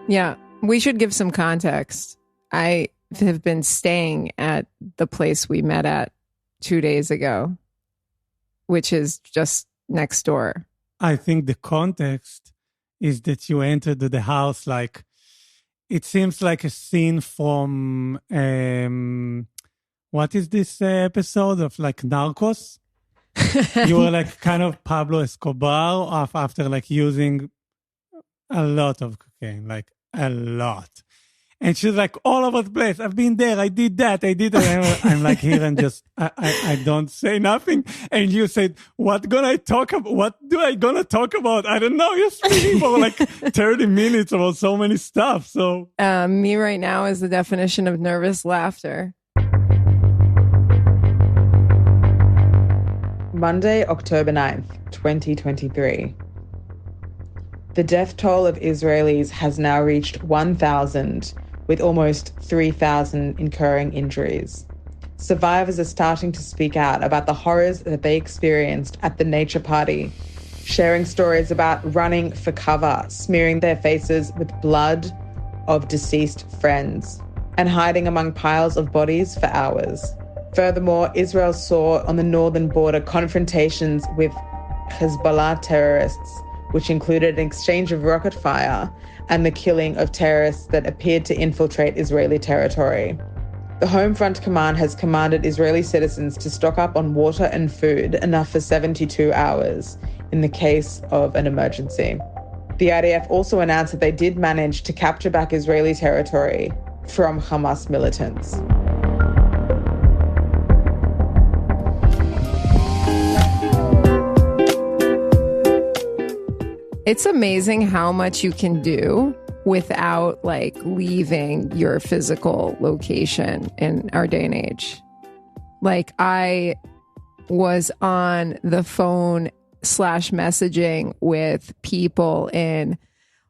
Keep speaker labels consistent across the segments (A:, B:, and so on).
A: Yeah, we should give some context. I have been staying at the place we met at 2 days ago, which is just next door.
B: I think the context is that you entered the house like, it seems like a scene from, what is this episode of like Narcos? You were like kind of Pablo Escobar after like using a lot of cocaine, like a lot. And she's like all over the place. I've been there. I did that. I did that. I'm like here and just, I don't say nothing. And you said, what gonna I talk about? What do I gonna talk about? I don't know. You're speaking for like 30 minutes about so many stuff. So
A: me right now is the definition of nervous laughter.
C: Monday, October 9th, 2023. The death toll of Israelis has now reached 1,000, with almost 3,000 incurring injuries. Survivors are starting to speak out about the horrors that they experienced at the nature party, sharing stories about running for cover, smearing their faces with blood of deceased friends, and hiding among piles of bodies for hours. Furthermore, Israel saw on the northern border confrontations with Hezbollah terrorists, which included an exchange of rocket fire and the killing of terrorists that appeared to infiltrate Israeli territory. The Home Front Command has commanded Israeli citizens to stock up on water and food, enough for 72 hours, in the case of an emergency. The IDF also announced that they did manage to capture back Israeli territory from Hamas militants.
A: It's amazing how much you can do without like leaving your physical location in our day and age. Like I was on the phone / messaging with people in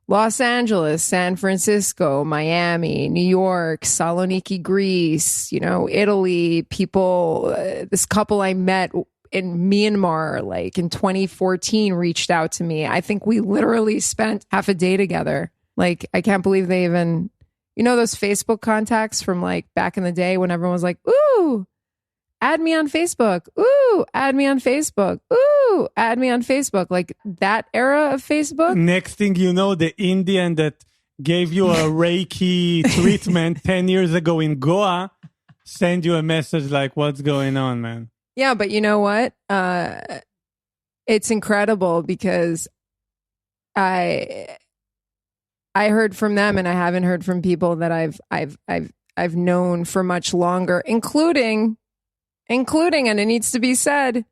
A: Los Angeles, San Francisco, Miami, New York, Saloniki, Greece, Italy, people, this couple I met in Myanmar, like in 2014, reached out to me. I think we literally spent half a day together. Like, I can't believe they even, those Facebook contacts from like back in the day when everyone was like, ooh, add me on Facebook. Ooh, add me on Facebook. Ooh, add me on Facebook. Like that era of Facebook.
B: Next thing you know, the Indian that gave you a Reiki treatment 10 years ago in Goa send you a message like, what's going on, man?
A: Yeah, but you know what? It's incredible because I heard from them, and I haven't heard from people that I've known for much longer, including, and it needs to be said,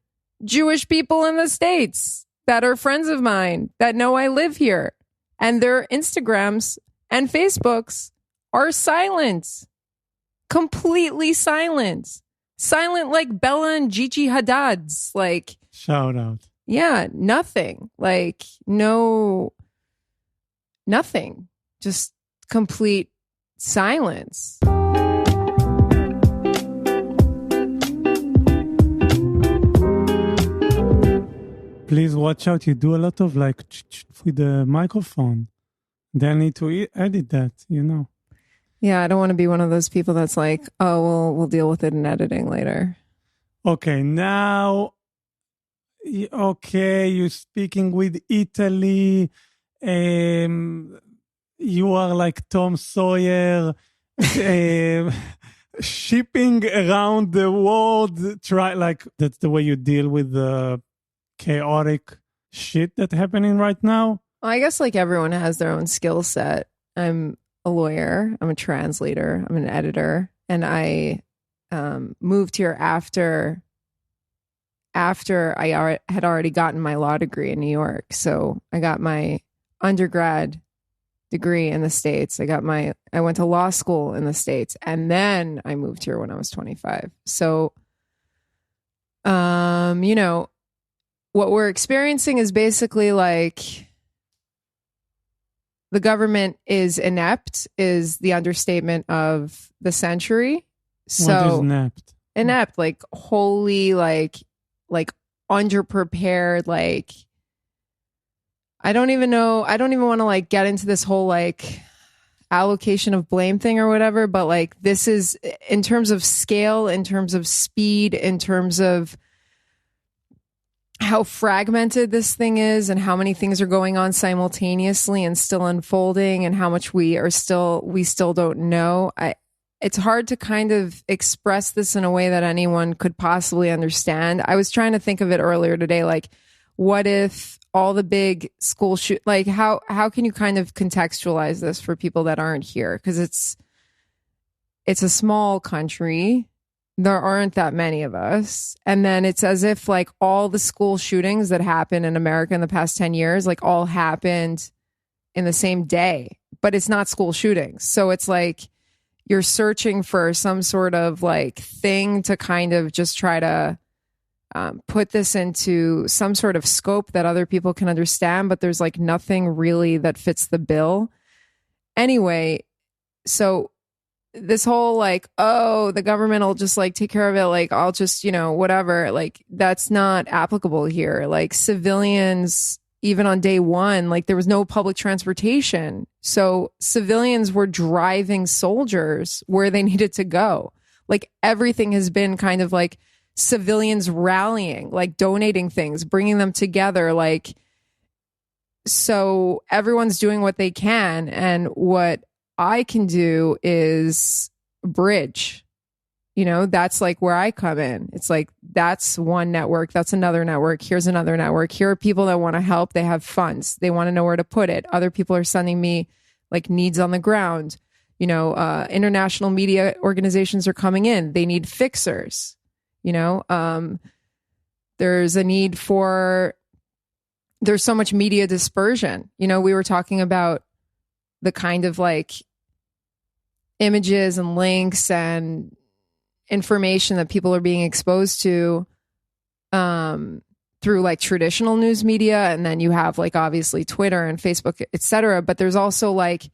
A: Jewish people in the States that are friends of mine that know I live here, and their Instagrams and Facebooks are silent, completely silent. Silent like Bella and Gigi Haddad's, like
B: shout out.
A: Yeah, nothing. Like nothing. Just complete silence.
B: Please watch out. You do a lot of like with the microphone. They need to edit that,
A: Yeah, I don't want to be one of those people that's like, oh, well, we'll deal with it in editing later.
B: Okay, now, you're speaking with Italy. You are like Tom Sawyer, shipping around the world. That's the way you deal with the chaotic shit that's happening right now.
A: Well, I guess like everyone has their own skill set. I'm a lawyer, I'm a translator, I'm an editor, and I moved here after I had already gotten my law degree in New York. So I got my undergrad degree in the States. I went to law school in the States, and then I moved here when I was 25. So, what we're experiencing is basically like the government is inept, is the understatement of the century. So
B: what is inept?
A: Inept, like wholly, like underprepared, like I don't even know. I don't even want to like get into this whole like allocation of blame thing or whatever, but like this is in terms of scale, in terms of speed, in terms of how fragmented this thing is and how many things are going on simultaneously and still unfolding and how much we still don't know. It's hard to kind of express this in a way that anyone could possibly understand. I was trying to think of it earlier today, like what if all the big school like how can you kind of contextualize this for people that aren't here? Because it's a small country. There aren't that many of us. And then it's as if like all the school shootings that happened in America in the past 10 years, like all happened in the same day, but it's not school shootings. So it's like you're searching for some sort of like thing to kind of just try to put this into some sort of scope that other people can understand, but there's like nothing really that fits the bill. Anyway, so this whole like, oh, the government will just like take care of it. Like, I'll just, whatever. Like, that's not applicable here. Like civilians, even on day one, like there was no public transportation. So civilians were driving soldiers where they needed to go. Like everything has been kind of like civilians rallying, like donating things, bringing them together. Like, so everyone's doing what they can. And what I can do is bridge, that's like where I come in. It's like, that's one network. That's another network. Here's another network. Here are people that want to help. They have funds. They want to know where to put it. Other people are sending me like needs on the ground. International media organizations are coming in. They need fixers. There's a need there's so much media dispersion. We were talking about the kind of like images and links and information that people are being exposed to through like traditional news media. And then you have like obviously Twitter and Facebook, etc. But there's also like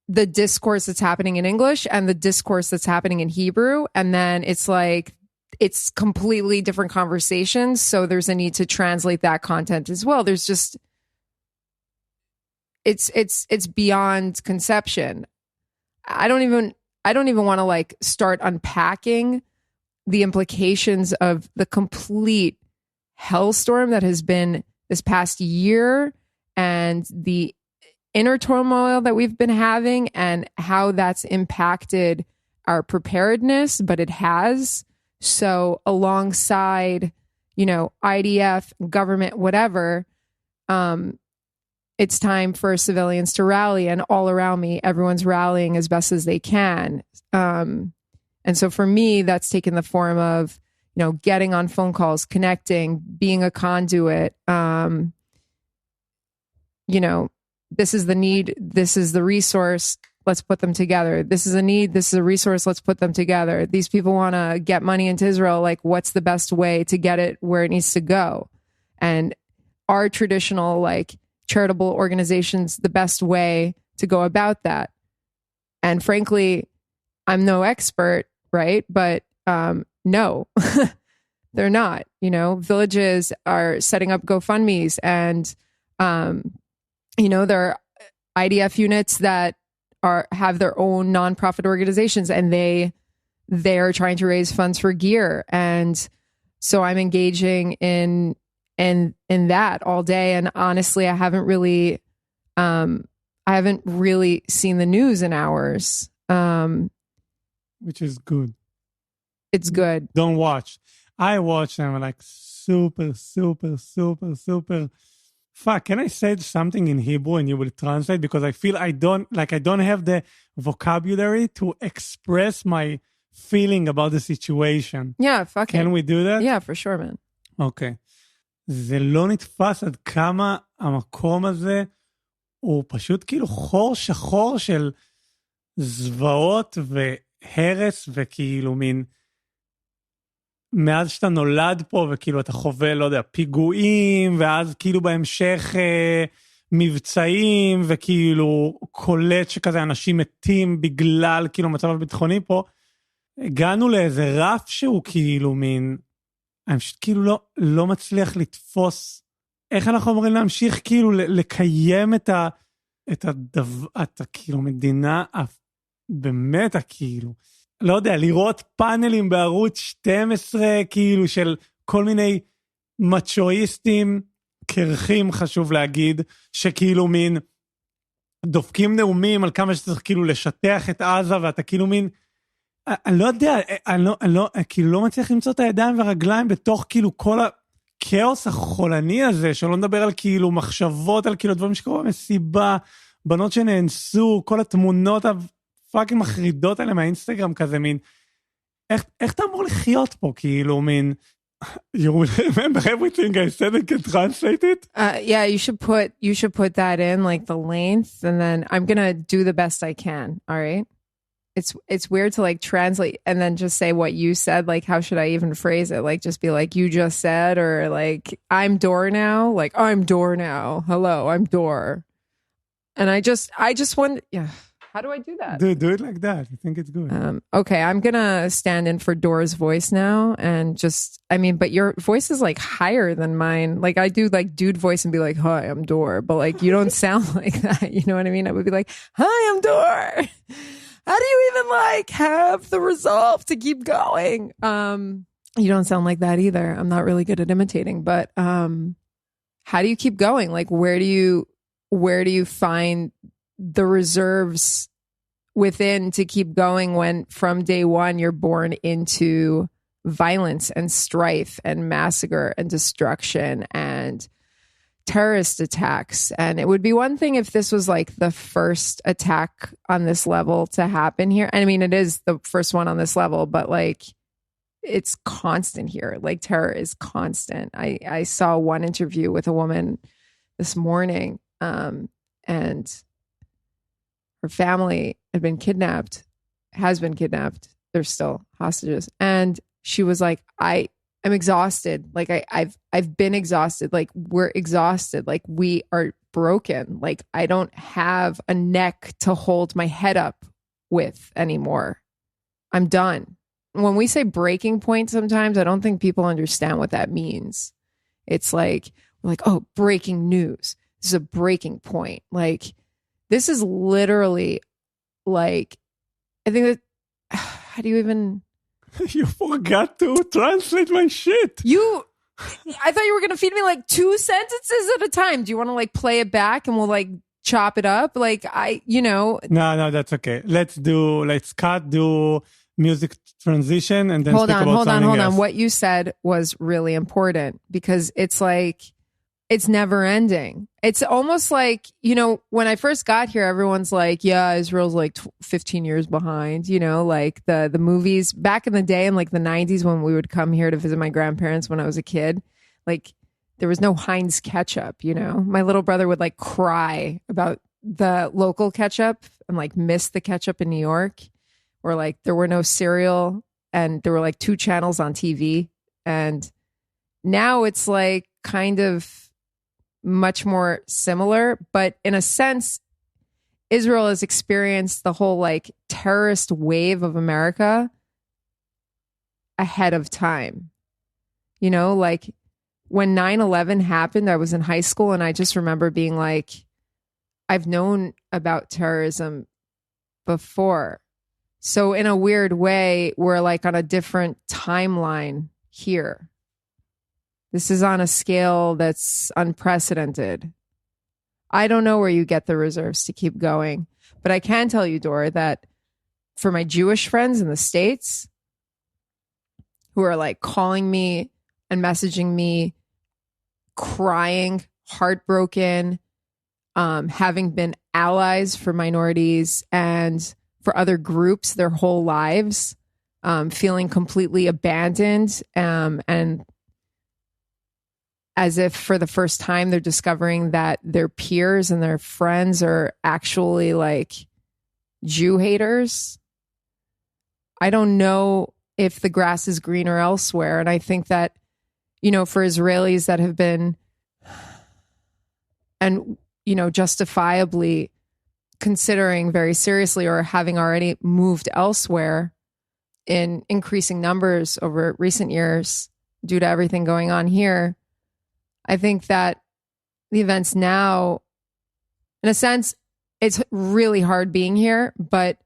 A: the discourse that's happening in English and the discourse that's happening in Hebrew. And then it's like, it's completely different conversations. So there's a need to translate that content as well. There's just, it's beyond conception. I don't even want to like start unpacking the implications of the complete hellstorm that has been this past year and the inner turmoil that we've been having and how that's impacted our preparedness, but it has. So alongside, IDF, government, whatever, it's time for civilians to rally, and all around me, everyone's rallying as best as they can. And so for me, that's taken the form of, getting on phone calls, connecting, being a conduit. This is the need. This is the resource. Let's put them together. This is a need. This is a resource. Let's put them together. These people want to get money into Israel. Like, what's the best way to get it where it needs to go? And our traditional, like, charitable organizations, the best way to go about that. And frankly, I'm no expert, right? But no, they're not. Villages are setting up GoFundMes, and there are IDF units that have their own nonprofit organizations, and they're trying to raise funds for gear. And so I'm engaging in that all day. And honestly, I haven't really seen the news in hours.
B: Which is good.
A: It's good.
B: Don't watch. I watch them like super, super, super, super. Fuck, can I say something in Hebrew and you will translate? Because I feel I don't have the vocabulary to express my feeling about the situation.
A: Yeah, fuck it.
B: Can we do that?
A: Yeah, for sure, man.
B: אוקיי. זה לא נתפס עד כמה המקום הזה הוא פשוט כאילו חור שחור של זוועות והרס וכאילו מין מאז שאתה נולד פה וכאילו אתה חווה, לא יודע, פיגועים ואז כאילו בהמשך מבצעים וכאילו קולט שכזה אנשים מתים בגלל כאילו מצב הביטחוני פה. הגענו לאיזה רף שהוא כאילו מין, אני פשוט כאילו לא מצליח לתפוס איך אנחנו אמורים להמשיך כאילו לקיים אתה כאילו מדינה, באמת כאילו, לא יודע, לראות פאנלים בערוץ 12, כאילו של כל מיני מצ'ואיסטים, קרחים חשוב להגיד, שכאילו מין, דופקים נאומים על כמה שצריך כאילו לשטח את עזה, ואתה כאילו מין, אני לא יודע, כאילו לא מצליח למצוא את הידיים והרגליים בתוך כאילו כל הכאוס החולני הזה, שלא נדבר על כאילו מחשבות, על כאילו דברים שקרו במסיבה, בנות שנאנסו, כל התמונות הפאקינג מחרידות האלה מהאינסטגרם כזה, מין, איך אתה אמור לחיות פה, כאילו מין, you remember everything I said and can translate it?
A: Yeah, you should put that in, like the length, and then I'm gonna do the best I can. All right. It's weird to like translate and then just say what you said. Like, how should I even phrase it? Like, just be like, you just said, or like, I'm door now. Like, I'm door now. Hello, I'm door. And I just want, yeah. How do I do that?
B: Do it like that. I think it's good.
A: Okay, I'm gonna stand in for Dora's voice now, and but your voice is like higher than mine. Like I do like dude voice and be like, "Hi, I'm Dora," but like you don't sound like that. You know what I mean? I would be like, "Hi, I'm Dora." How do you even like have the resolve to keep going? You don't sound like that either. I'm not really good at imitating, but how do you keep going? Like where do you find the reserves within to keep going when from day one you're born into violence and strife and massacre and destruction and terrorist attacks? And it would be one thing if this was like the first attack on this level to happen here. I mean, it is the first one on this level, but like it's constant here. Like terror is constant. I saw one interview with a woman this morning, and her family has been kidnapped. They're still hostages. And she was like, I'm exhausted. Like I've been exhausted. Like we're exhausted. Like we are broken. Like I don't have a neck to hold my head up with anymore. I'm done. When we say breaking point, sometimes I don't think people understand what that means. It's like, we're like, oh, breaking news. This is a breaking point. Like, this is literally like, I think that, how do you even...
B: You forgot to translate my shit.
A: I thought you were going to feed me like 2 sentences at a time. Do you want to like play it back and we'll like chop it up? Like No,
B: that's okay. Let's do music transition and then
A: hold
B: speak about something
A: on.
B: else.
A: What you said was really important because it's like, it's never ending. It's almost like, when I first got here, everyone's like, yeah, Israel's like 15 years behind, like the movies back in the day in like the 90s when we would come here to visit my grandparents when I was a kid, like there was no Heinz ketchup, my little brother would like cry about the local ketchup and like miss the ketchup in New York, or like there were no cereal and there were like 2 channels on TV. And now it's like kind of much more similar, but in a sense, Israel has experienced the whole like terrorist wave of America ahead of time. Like when 9/11 happened, I was in high school and I just remember being like, I've known about terrorism before. So in a weird way, we're like on a different timeline here. This is on a scale that's unprecedented. I don't know where you get the reserves to keep going, but I can tell you, Dora, that for my Jewish friends in the States who are like calling me and messaging me, crying, heartbroken, having been allies for minorities and for other groups their whole lives, feeling completely abandoned, and as if for the first time they're discovering that their peers and their friends are actually like Jew haters. I don't know if the grass is greener elsewhere. And I think that, for Israelis that have been, and, justifiably considering very seriously or having already moved elsewhere in increasing numbers over recent years due to everything going on here, I think that the events now, in a sense, it's really hard being here, but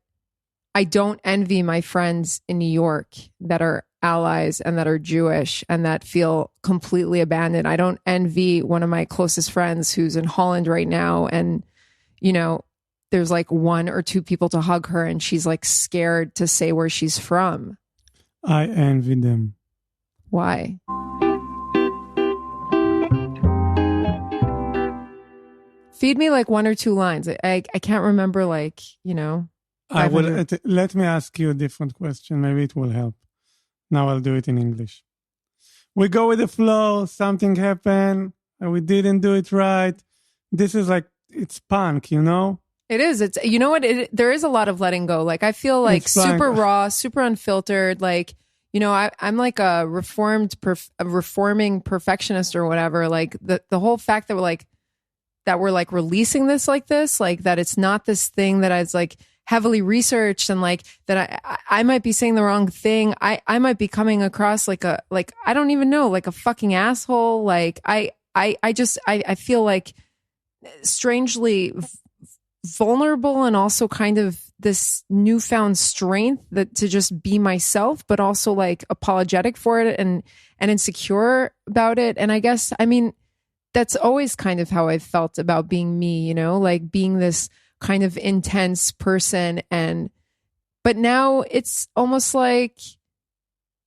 A: I don't envy my friends in New York that are allies and that are Jewish and that feel completely abandoned. I don't envy one of my closest friends who's in Holland right now. And, you know, there's like 1 or 2 people to hug her and she's like scared to say where she's from.
B: I envy them.
A: Why? Feed me like 1 or 2 lines. I can't remember, like, you know.
B: I will. Let me ask you a different question. Maybe it will help. Now I'll do it in English. We go with the flow. Something happened. And we didn't do it right. This is like, it's punk, you know?
A: It is. It's, you know what? There is a lot of letting go. Like, I feel like super raw, super unfiltered. Like, you know, I'm like a reforming perfectionist or whatever. Like the whole fact that we're like releasing this like this, like that it's not this thing that I was like heavily researched and like that I might be saying the wrong thing. I might be coming across like I don't even know, like a fucking asshole. Like I feel like strangely vulnerable and also kind of this newfound strength that to just be myself, but also like apologetic for it and insecure about it. And I guess, I mean, that's always kind of how I felt about being me, you know, like being this kind of intense person. But now it's almost like,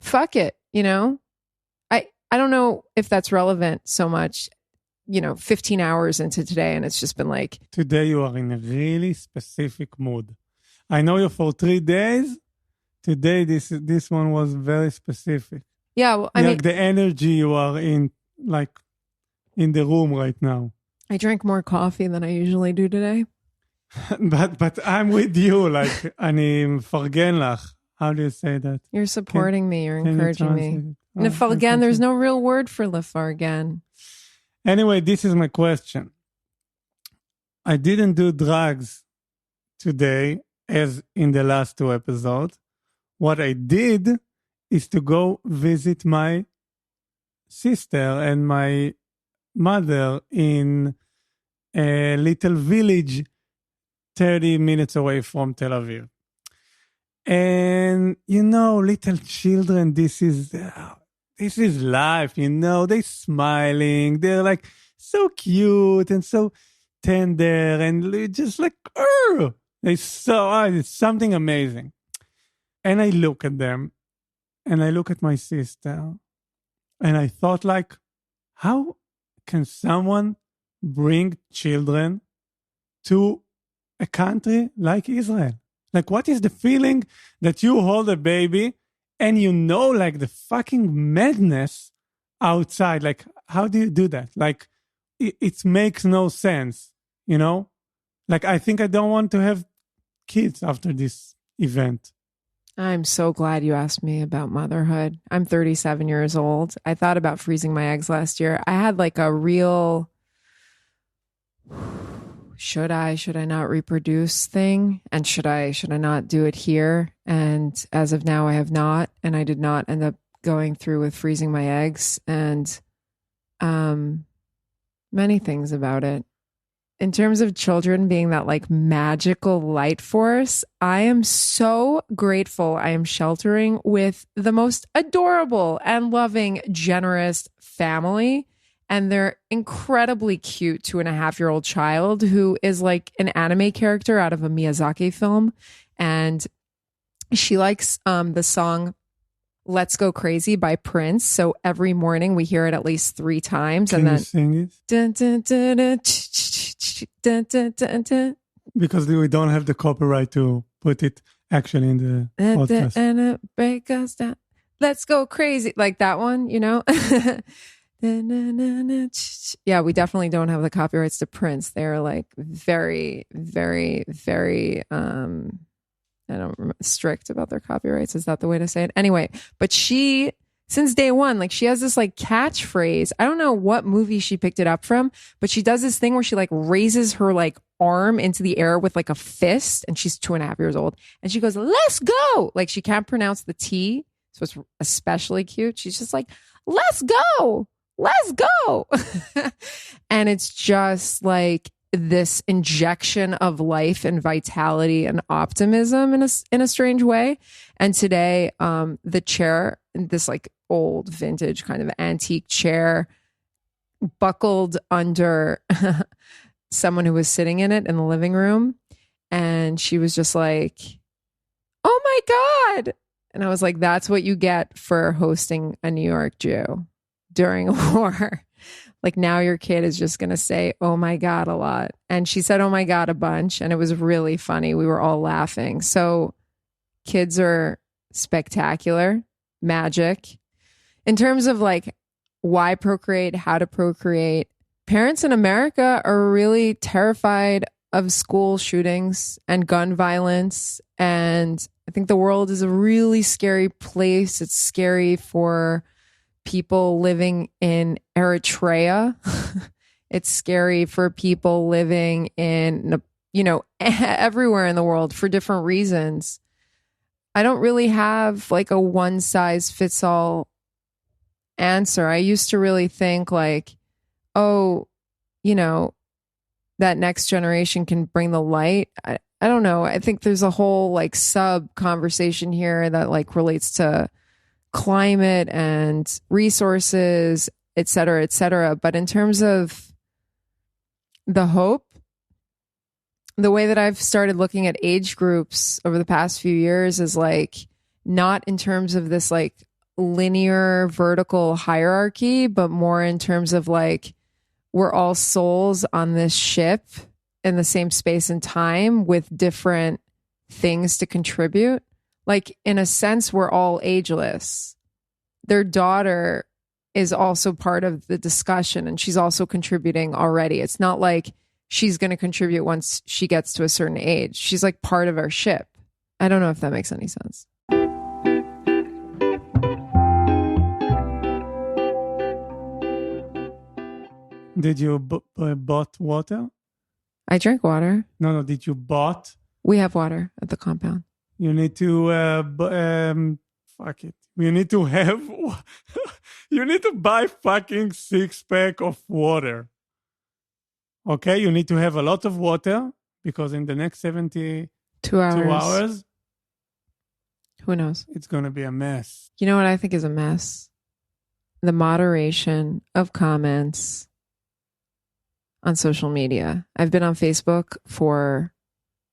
A: fuck it, you know? I don't know if that's relevant so much, you know, 15 hours into today. And it's just been like.
B: Today you are in a really specific mood. I know you for 3 days. Today, this one was very specific.
A: Yeah. Well, I mean,
B: the energy you are in, like, in the room right now.
A: I drank more coffee than I usually do today.
B: but I'm with you, like, אני מפרגן לך. How do you say that?
A: You're supporting me. You're encouraging me. Lefargen, there's no real word for lefargen.
B: Anyway, this is my question. I didn't do drugs today, as in the last 2 episodes. What I did is to go visit my sister and my mother in a little village 30 minutes away from Tel Aviv. And, you know, little children, this is life, you know, they're smiling. They're like so cute and so tender and just like, it's something amazing. And I look at them and I look at my sister and I thought, like, how can someone bring children to a country like Israel? Like, what is the feeling that you hold a baby and you know, like, the fucking madness outside? Like, how do you do that? Like, it makes no sense, you know? Like, I think I don't want to have kids after this event.
A: I'm so glad you asked me about motherhood. I'm 37 years old. I thought about freezing my eggs last year. I had like a real, should I not reproduce thing? And should I not do it here? And as of now, I have not. And I did not end up going through with freezing my eggs and many things about it. In terms of children being that like magical light force, I am so grateful I am sheltering with the most adorable and loving, generous family. And they're incredibly cute 2.5-year-old child who is like an anime character out of a Miyazaki film. And she likes the song Let's Go Crazy by Prince. So every morning we hear it at least 3 times.
B: Can you sing it?
A: Dun, dun, dun, dun, dun, dun, dun, dun.
B: Because we don't have the copyright to put it actually in the podcast.
A: And break us down. Let's go crazy. Like that one, you know? Yeah, we definitely don't have the copyrights to Prince. They're like very, very, very I don't remember, strict about their copyrights. Is that the way to say it? Anyway, but she, since day one, like she has this like catchphrase. I don't know what movie she picked it up from, but she does this thing where she like raises her like arm into the air with like a fist, and she's 2.5 years old, and she goes, "Let's go!" Like she can't pronounce the T, so it's especially cute. She's just like, "Let's go! Let's go!" And it's just like this injection of life and vitality and optimism in a strange way. And today, the chair, this like old vintage kind of antique chair, buckled under someone who was sitting in it in the living room. And she was just like, "Oh my God." And I was like, that's what you get for hosting a New York Jew during a war. Like now your kid is just going to say, "Oh my God," a lot. And she said, "Oh my God," a bunch. And it was really funny. We were all laughing. So kids are spectacular, magic. In terms of like why procreate, how to procreate, parents in America are really terrified of school shootings and gun violence. And I think the world is a really scary place. It's scary for people living in Eritrea. It's scary for people living in, everywhere in the world for different reasons. I don't really have like a one size fits all answer. I used to really think like, that next generation can bring the light. I don't know. I think there's a whole like sub conversation here that like relates to climate and resources, et cetera, et cetera. But in terms of the hope, the way that I've started looking at age groups over the past few years is like not in terms of this like linear vertical hierarchy, but more in terms of like we're all souls on this ship in the same space and time with different things to contribute. Like in a sense, we're all ageless. Their daughter is also part of the discussion and she's also contributing already. It's not like she's going to contribute once she gets to a certain age. She's like part of our ship. I don't know if that makes any sense.
B: Did you bought water?
A: I drink water.
B: No. Did you bought?
A: We have water at the compound.
B: You need to fuck it. You need to have. You need to buy fucking 6-pack of water. Okay, you need to have a lot of water because in the next 72 hours,
A: who knows?
B: It's gonna be a mess.
A: You know what I think is a mess? The moderation of comments on social media. I've been on Facebook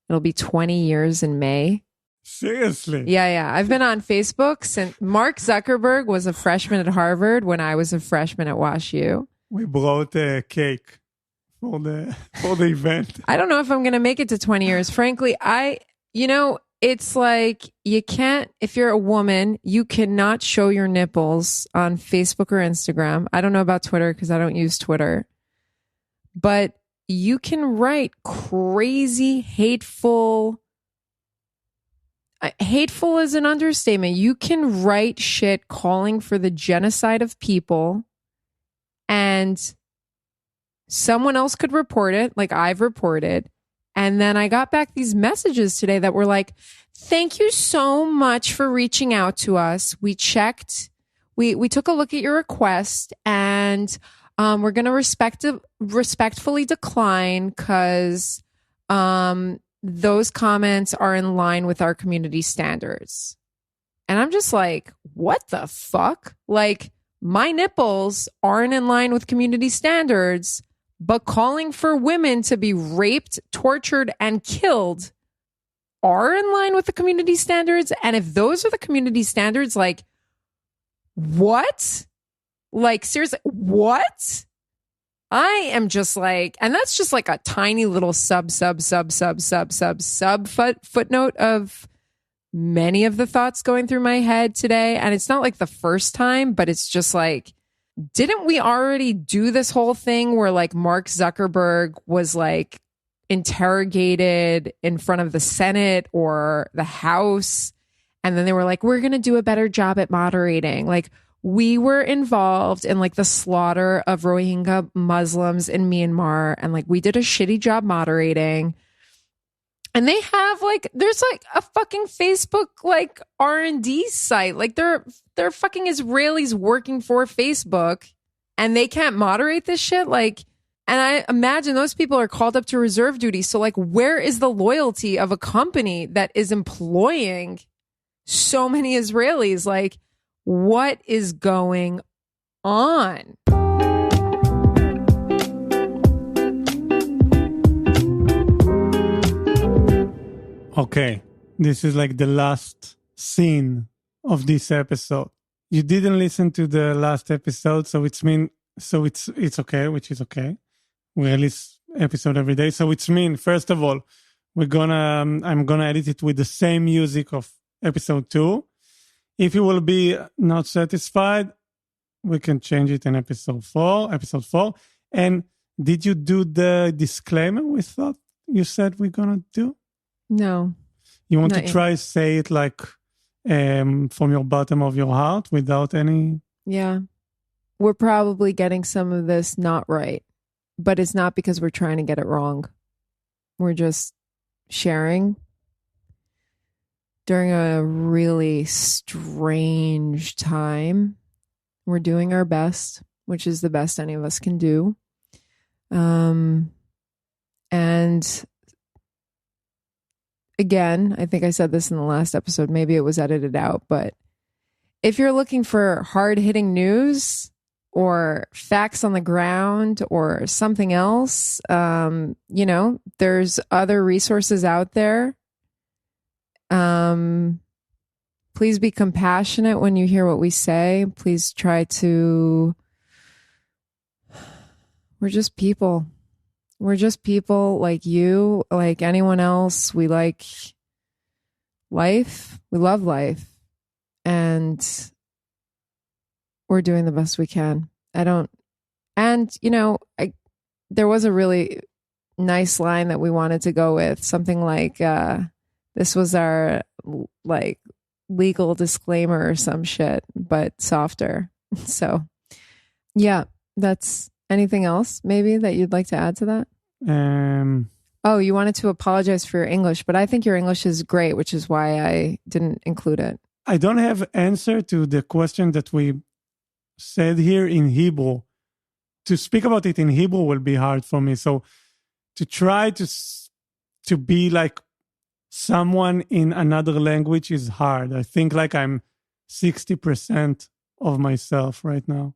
A: it'll be 20 years in May.
B: Seriously?
A: Yeah. I've been on Facebook since Mark Zuckerberg was a freshman at Harvard when I was a freshman at WashU.
B: We brought a cake for the event.
A: I don't know if I'm going to make it to 20 years. Frankly, it's like you can't, if you're a woman, you cannot show your nipples on Facebook or Instagram. I don't know about Twitter because I don't use Twitter. But you can write crazy, hateful is an understatement. You can write shit calling for the genocide of people and someone else could report it, like I've reported. And then I got back these messages today that were like, "Thank you so much for reaching out to us. We checked, we took a look at your request and we're going to respectfully decline because those comments are in line with our community standards." And I'm just like, what the fuck? Like, my nipples aren't in line with community standards, but calling for women to be raped, tortured, and killed are in line with the community standards. And if those are the community standards, like, what? Like, seriously, what? I am just like, and that's just like a tiny little footnote of many of the thoughts going through my head today. And it's not like the first time, but it's just like, didn't we already do this whole thing where like Mark Zuckerberg was like interrogated in front of the Senate or the House? And then they were like, we're going to do a better job at moderating. Like, we were involved in like the slaughter of Rohingya Muslims in Myanmar. And like, we did a shitty job moderating. And they have like, there's like a fucking Facebook like R&D site. Like they're fucking Israelis working for Facebook and they can't moderate this shit. Like, And I imagine those people are called up to reserve duty. So like, where is the loyalty of a company that is employing so many Israelis? Like, what is going on?
B: Okay, this is like the last scene of this episode. You didn't listen to the last episode, so it's okay, which is okay. We release episode every day, so it's first of all, I'm gonna edit it with the same music of episode 2. If you will be not satisfied, we can change it in episode 4. And did you do the disclaimer we thought you said we're gonna do?
A: No.
B: You want to try say it like from your bottom of your heart without any...
A: Yeah. We're probably getting some of this not right, but it's not because we're trying to get it wrong. We're just sharing during a really strange time. We're doing our best, which is the best any of us can do. And again, I think I said this in the last episode, maybe it was edited out, but if you're looking for hard-hitting news or facts on the ground or something else, there's other resources out there. Please be compassionate when you hear what we say. Please try to... We're just people. We're just people like you, like anyone else. We like life. We love life. And we're doing the best we can. There was a really nice line that we wanted to go with. Something like, this was our like legal disclaimer or some shit, but softer. So yeah, that's... Anything else maybe that you'd like to add to that? Oh, you wanted to apologize for your English, but I think your English is great, which is why I didn't include it.
B: I don't have answer to the question that we said here in Hebrew. To speak about it in Hebrew will be hard for me. So to try to be like someone in another language is hard. I think like I'm 60% of myself right now.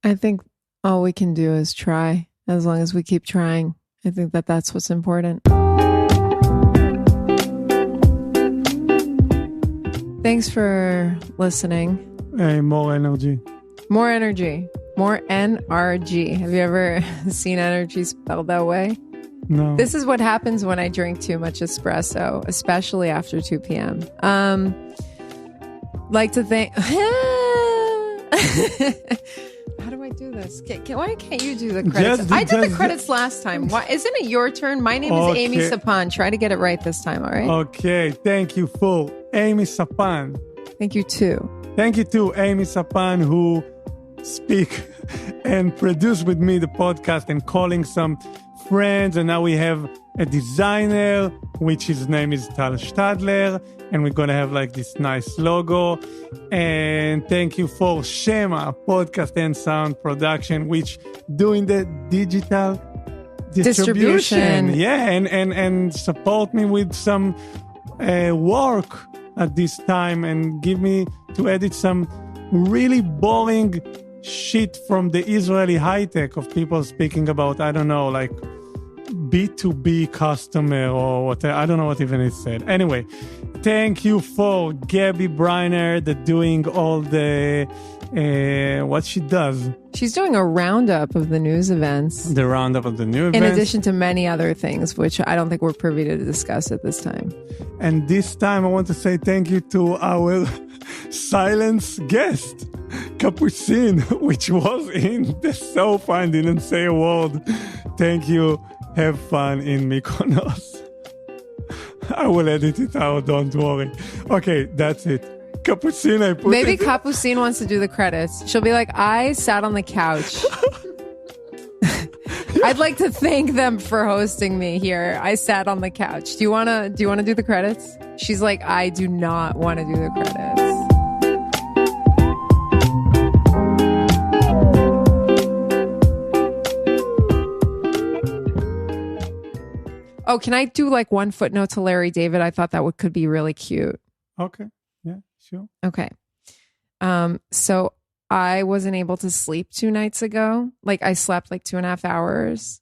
A: I think all we can do is try. As long as we keep trying, I think that's what's important. Thanks for listening.
B: Hey, more energy.
A: More energy. More NRG. Have you ever seen energy spelled that way?
B: No.
A: This is what happens when I drink too much espresso, especially after 2 p.m. Like to thank... How do I do this? Why can't you do the credits? I did the credits last time. Why isn't it your turn? My name is Amy Sapan. Try to get it right this time, all right?
B: Okay. Thank you for Amy Sapan.
A: Thank you too.
B: Thank you to Amy Sapan, who speak and produce with me the podcast and calling some friends. And now we have a designer, which his name is 𝕊𝕍𝔼𝔻𝕼. And we're going to have like this nice logo. And thank you for 𝕊𝕍𝔼𝔻𝕼 podcast and sound production, which doing the digital distribution. Yeah, and support me with some work at this time and give me to edit some really boring shit from the Israeli high tech of people speaking about, I don't know, like B2B customer or whatever. I don't know what even it said. Anyway, thank you for Gabby Briner that doing all the what she does.
A: She's doing a roundup of the news events.
B: The roundup of the new events.
A: In addition to many other things, which I don't think we're privy to discuss at this time.
B: And this time I want to say thank you to our silence guest, Capucine, which was in the sofa and didn't say a word. Thank you. Have fun in Mykonos. I will edit it out, don't worry. Okay, that's it. Capucine,
A: Maybe Capucine wants to do the credits. She'll be like, I sat on the couch. I'd like to thank them for hosting me here. I sat on the couch. Do you wanna do the credits? She's like, I do not want to do the credits. Oh, can I do like one footnote to Larry David? I thought that could be really cute.
B: Okay. Yeah, sure.
A: Okay. So I wasn't able to sleep 2 nights ago. Like I slept like 2.5 hours.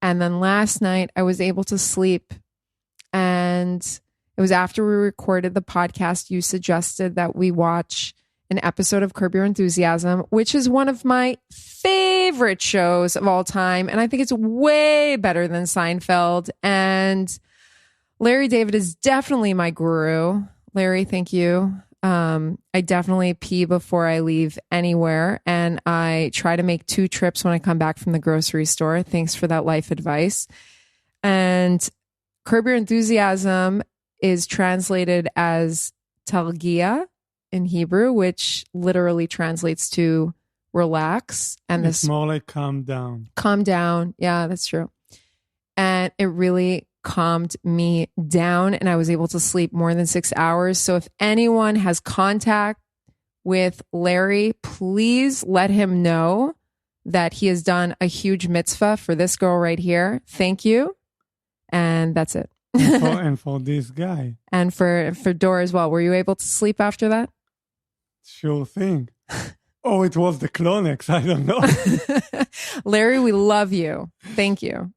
A: And then last night I was able to sleep. And it was after we recorded the podcast. You suggested that we watch an episode of Curb Your Enthusiasm, which is one of my favorite shows of all time. And I think it's way better than Seinfeld. And Larry David is definitely my guru. Larry, thank you. I definitely pee before I leave anywhere. And I try to make 2 trips when I come back from the grocery store. Thanks for that life advice. And Curb Your Enthusiasm is translated as 𝕊𝔸𝔽𝔼 in Hebrew, which literally translates to relax. And
B: it's more like calm down.
A: Calm down. Yeah, that's true. And it really calmed me down and I was able to sleep more than 6 hours. So if anyone has contact with Larry, please let him know that he has done a huge mitzvah for this girl right here. Thank you. And that's it.
B: and for this guy.
A: And for Dor as well. Were you able to sleep after that?
B: Sure thing. Oh, it was the Clone-X. I don't know.
A: Larry, we love you. Thank you.